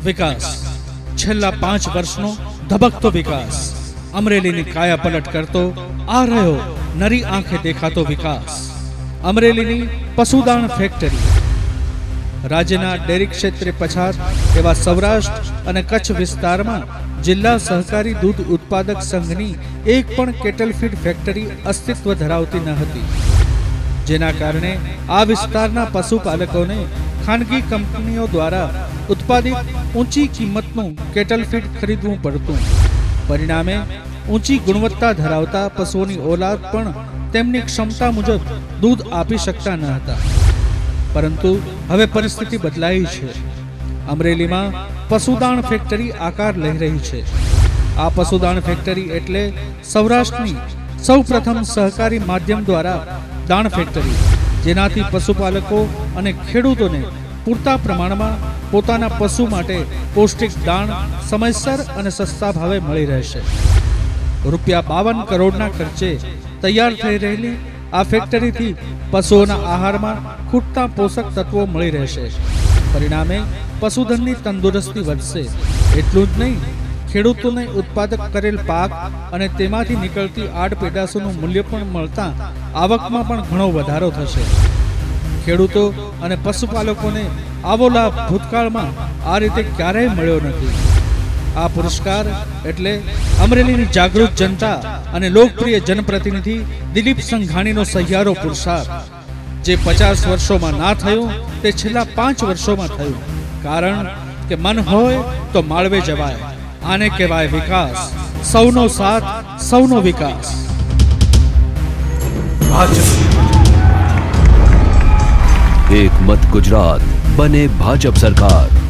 વિકાસ, છેલ્લા 5 વર્ષનો ધબકતો વિકાસ, અમરેલીની કાયા પલટ કરતો આ રહ્યો નરી આંખે દેખાતો વિકાસ. અમરેલીની પશુદાણ ફેક્ટરી. રાજ્યના ડેરી ક્ષેત્રે પછાત એવા સૌરાષ્ટ્ર અને કચ્છ વિસ્તારમાં જિલ્લા સહકારી દૂધ ઉત્પાદક સંઘની એક પણ કેટલ ફીડ ફેક્ટરી અસ્તિત્વ ધરાવતી ન હતી, જેના કારણે આ વિસ્તારના પશુપાલકોને ખાનગી કંપનીઓ દ્વારા ઉત્પાદિત ઊંચી કિંમતનું કેટલ ફીડ ખરીદવું પડતું. પરિણામે ઊંચી ગુણવત્તા ધરાવતા પશુઓની ઓલાદ પણ તેમની ક્ષમતા મુજબ દૂધ આપી શકતા ન હતા. પરંતુ હવે પરિસ્થિતિ બદલાઈ છે. અમરેલીમાં પશુદાણ ફેક્ટરી આકાર લઈ રહી છે. આ પશુદાણ ફેક્ટરી એટલે સૌરાષ્ટ્રની સૌપ્રથમ સહકારી માધ્યમ દ્વારા દાણ ફેક્ટરી, જેનાથી પશુપાલકો અને ખેડૂતોને પૂરતા પ્રમાણમાં પોતાના પશુ માટે પૌષ્ટિક દાણ સમયસર અને સસ્તા ભાવે મળી રહેશે. ₹52 કરોડના ખર્ચે તૈયાર થઈ રહેલી આ ફેક્ટરીથી પશુઓના આહારમાં ખૂટતા પોષક તત્વો મળી રહેશે. પરિણામે પશુધનની તંદુરસ્તી વધશે. એટલું જ નહીં, ખેડૂતોને ઉત્પાદક કરેલ પાક અને તેમાંથી નીકળતી આડ પેદાશોનું મૂલ્ય પણ મળતા આવકમાં પણ ઘણો વધારો થશે. ખેડૂતો અને પશુપાલકોને આવો લાભ ભૂતકાળમાં આ રીતે ક્યારેય મળ્યો નથી. આ પુરસ્કાર એટલે અમરેલીની જાગૃત જનતા અને લોકપ્રિય જનપ્રતિનિધિ દિલીપ સંઘાણીનો સહિયારો પુરુષાર્થ. જે 50 વર્ષોમાં ના થયું તે છેલ્લા 5 વર્ષોમાં થયું. કારણ કે મન હોય તો માળવે જવાય. આને કહેવાય વિકાસ. સૌનો સાથ, સૌનો વિકાસ. એક મત ગુજરાત, બને ભાજપ સરકાર.